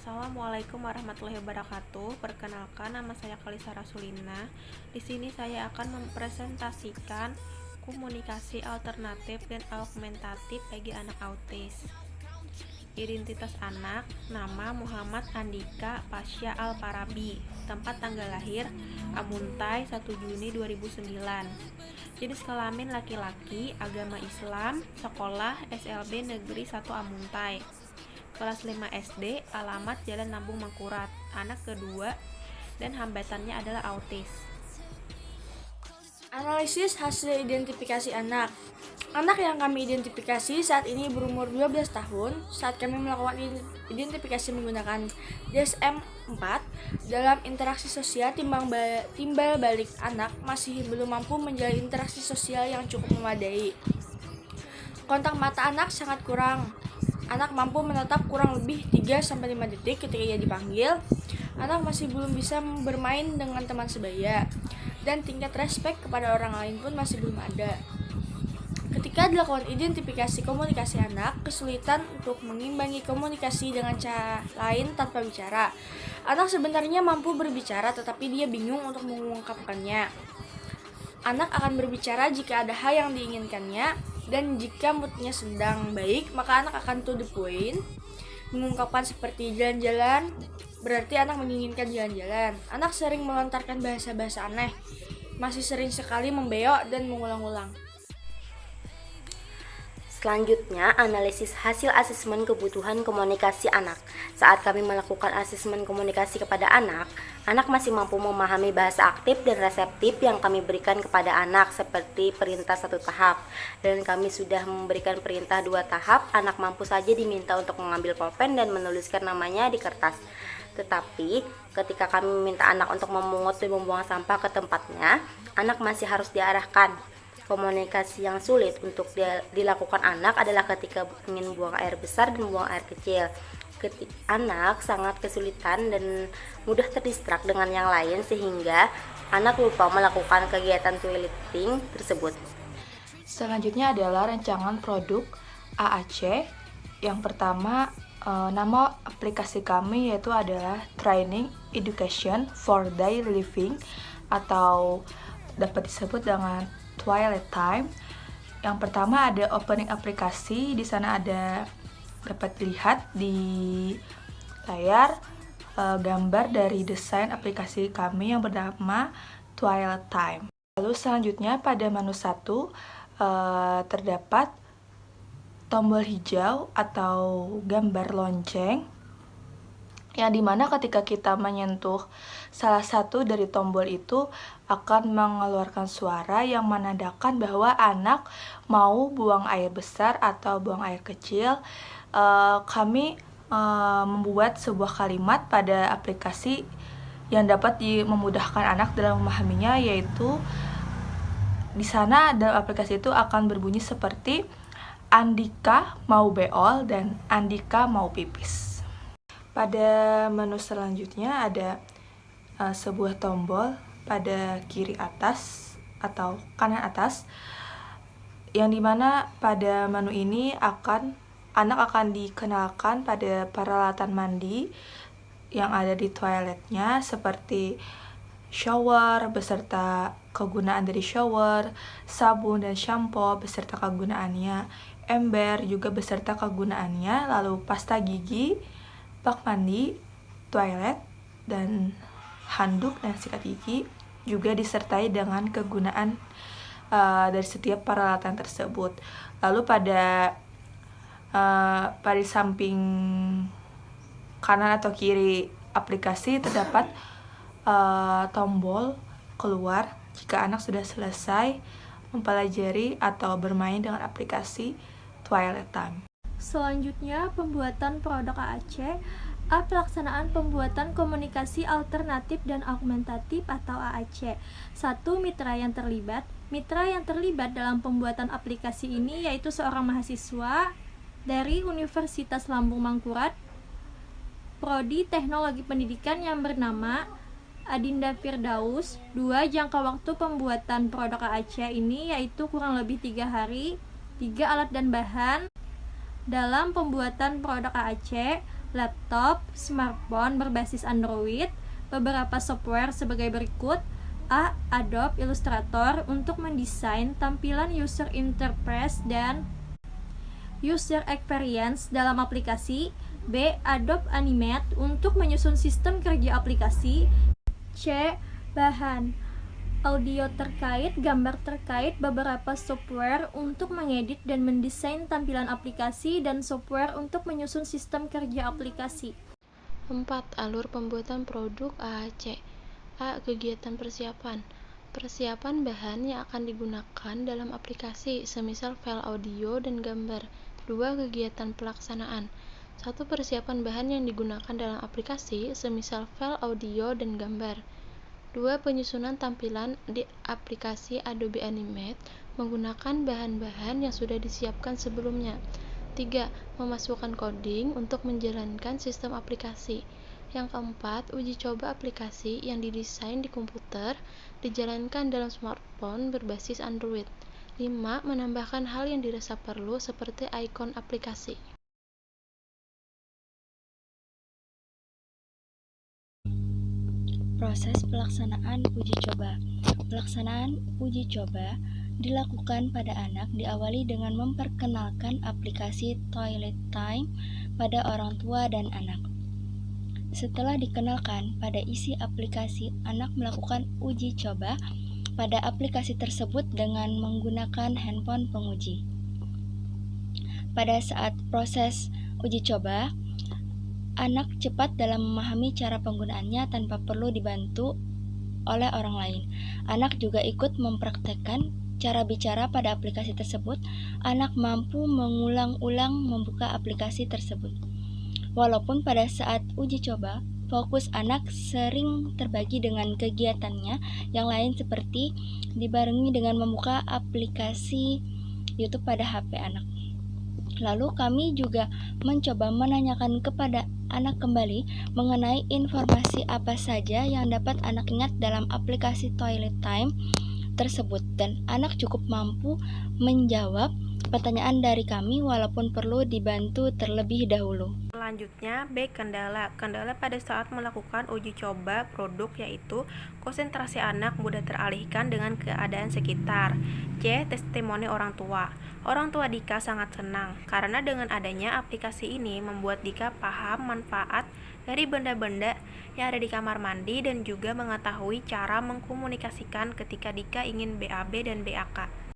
Assalamualaikum warahmatullahi wabarakatuh. Perkenalkan, nama saya Kalisa Rasulina. Di sini saya akan mempresentasikan komunikasi alternatif dan augmentatif bagi anak autis. Identitas anak, nama Muhammad Andika Pasya Al-Farabi. Tempat tanggal lahir Amuntai 1 Juni 2009. Jenis kelamin laki-laki, agama Islam, sekolah SLB Negeri 1 Amuntai. Kelas 5 SD, alamat Jalan Lambung Mangkurat, anak kedua, dan hambatannya adalah autis. Analisis hasil identifikasi anak. Anak yang kami identifikasi saat ini berumur 12 tahun saat kami melakukan identifikasi menggunakan DSM-4. Dalam interaksi sosial, timbal balik anak masih belum mampu menjalin interaksi sosial yang cukup memadai. Kontak mata anak sangat kurang. Anak mampu menatap kurang lebih 3-5 detik ketika ia dipanggil. Anak masih belum bisa bermain dengan teman sebaya. Dan tingkat respek kepada orang lain pun masih belum ada. Ketika dilakukan identifikasi komunikasi anak, kesulitan untuk mengimbangi komunikasi dengan cara lain tanpa bicara. Anak sebenarnya mampu berbicara tetapi dia bingung untuk mengungkapkannya. Anak akan berbicara jika ada hal yang diinginkannya, dan jika moodnya sedang baik, maka anak akan to the point. Mengungkapkan seperti jalan-jalan, berarti anak menginginkan jalan-jalan. Anak sering melontarkan bahasa-bahasa aneh, masih sering sekali membeok dan mengulang-ulang. Selanjutnya, analisis hasil asesmen kebutuhan komunikasi anak. Saat kami melakukan asesmen komunikasi kepada anak masih mampu memahami bahasa aktif dan reseptif yang kami berikan kepada anak seperti perintah 1 tahap. Dan kami sudah memberikan perintah 2 tahap, anak mampu saja diminta untuk mengambil pulpen dan menuliskan namanya di kertas. Tetapi, ketika kami meminta anak untuk memungut dan membuang sampah ke tempatnya, anak masih harus diarahkan. Komunikasi yang sulit untuk dilakukan anak adalah ketika ingin buang air besar dan buang air kecil. Anak sangat kesulitan dan mudah terdistrak dengan yang lain sehingga anak lupa melakukan kegiatan toileting tersebut. Selanjutnya adalah rancangan produk AAC. Yang pertama, nama aplikasi kami yaitu adalah Training Education for Daily Living atau dapat disebut dengan Twilight Time. Yang pertama ada opening aplikasi. Di sana ada dapat dilihat di layar gambar dari desain aplikasi kami yang bernama Twilight Time. Lalu selanjutnya pada menu 1 terdapat tombol hijau atau gambar lonceng, yang dimana ketika kita menyentuh salah satu dari tombol itu akan mengeluarkan suara yang menandakan bahwa anak mau buang air besar atau buang air kecil. Kami membuat sebuah kalimat pada aplikasi yang dapat memudahkan anak dalam memahaminya, yaitu di sana dalam aplikasi itu akan berbunyi seperti Andika mau beol dan Andika mau pipis. Pada menu selanjutnya ada sebuah tombol pada kiri atas atau kanan atas, yang dimana pada menu ini anak akan dikenalkan pada peralatan mandi yang ada di toiletnya seperti shower beserta kegunaan dari shower, sabun dan shampoo beserta kegunaannya, ember juga beserta kegunaannya, lalu pasta gigi, bak mandi, toilet, dan handuk dan sikat gigi juga disertai dengan kegunaan dari setiap peralatan tersebut. Lalu pada samping kanan atau kiri aplikasi terdapat tombol keluar jika anak sudah selesai mempelajari atau bermain dengan aplikasi Twilight Time. Selanjutnya, pembuatan produk AAC. Pelaksanaan pembuatan komunikasi alternatif dan augmentatif atau AAC. 1. Mitra yang terlibat. Mitra yang terlibat dalam pembuatan aplikasi ini yaitu seorang mahasiswa dari Universitas Lambung Mangkurat, Prodi Teknologi Pendidikan yang bernama Adinda Firdaus. 2. Jangka waktu pembuatan produk AAC ini yaitu kurang lebih 3 hari. 3. Alat dan bahan. Dalam pembuatan produk AAC, laptop, smartphone berbasis Android, beberapa software sebagai berikut. A. Adobe Illustrator untuk mendesain tampilan user interface dan user experience dalam aplikasi. B. Adobe Animate untuk menyusun sistem kerja aplikasi. C. Bahan audio terkait, gambar terkait, beberapa software untuk mengedit dan mendesain tampilan aplikasi, dan software untuk menyusun sistem kerja aplikasi. 4. Alur pembuatan produk AAC. A. Kegiatan persiapan. Persiapan bahan yang akan digunakan dalam aplikasi, semisal file audio dan gambar. 2. Kegiatan pelaksanaan. 1. Persiapan bahan yang digunakan dalam aplikasi, semisal file audio dan gambar. 2. Penyusunan tampilan di aplikasi Adobe Animate menggunakan bahan-bahan yang sudah disiapkan sebelumnya. 3. Memasukkan coding untuk menjalankan sistem aplikasi. Yang keempat, uji coba aplikasi yang didesain di komputer dijalankan dalam smartphone berbasis Android. 5. Menambahkan hal yang dirasa perlu seperti ikon aplikasi. Proses pelaksanaan uji coba. Pelaksanaan uji coba dilakukan pada anak diawali dengan memperkenalkan aplikasi Toilet Time pada orang tua dan anak. Setelah dikenalkan pada isi aplikasi, anak melakukan uji coba pada aplikasi tersebut dengan menggunakan handphone penguji. Pada saat proses uji coba, anak cepat dalam memahami cara penggunaannya tanpa perlu dibantu oleh orang lain. Anak juga ikut mempraktekkan cara bicara pada aplikasi tersebut. Anak mampu mengulang-ulang membuka aplikasi tersebut. Walaupun pada saat uji coba, fokus anak sering terbagi dengan kegiatannya yang lain seperti dibarengi dengan membuka aplikasi YouTube pada HP anak. Lalu kami juga mencoba menanyakan kepada anak kembali mengenai informasi apa saja yang dapat anak ingat dalam aplikasi Toilet Time tersebut, dan anak cukup mampu menjawab pertanyaan dari kami walaupun perlu dibantu terlebih dahulu. Selanjutnya, B. Kendala. Kendala pada saat melakukan uji coba produk yaitu konsentrasi anak mudah teralihkan dengan keadaan sekitar. C. Testimoni orang tua. Orang tua Dika sangat senang karena dengan adanya aplikasi ini membuat Dika paham manfaat dari benda-benda yang ada di kamar mandi dan juga mengetahui cara mengkomunikasikan ketika Dika ingin BAB dan BAK.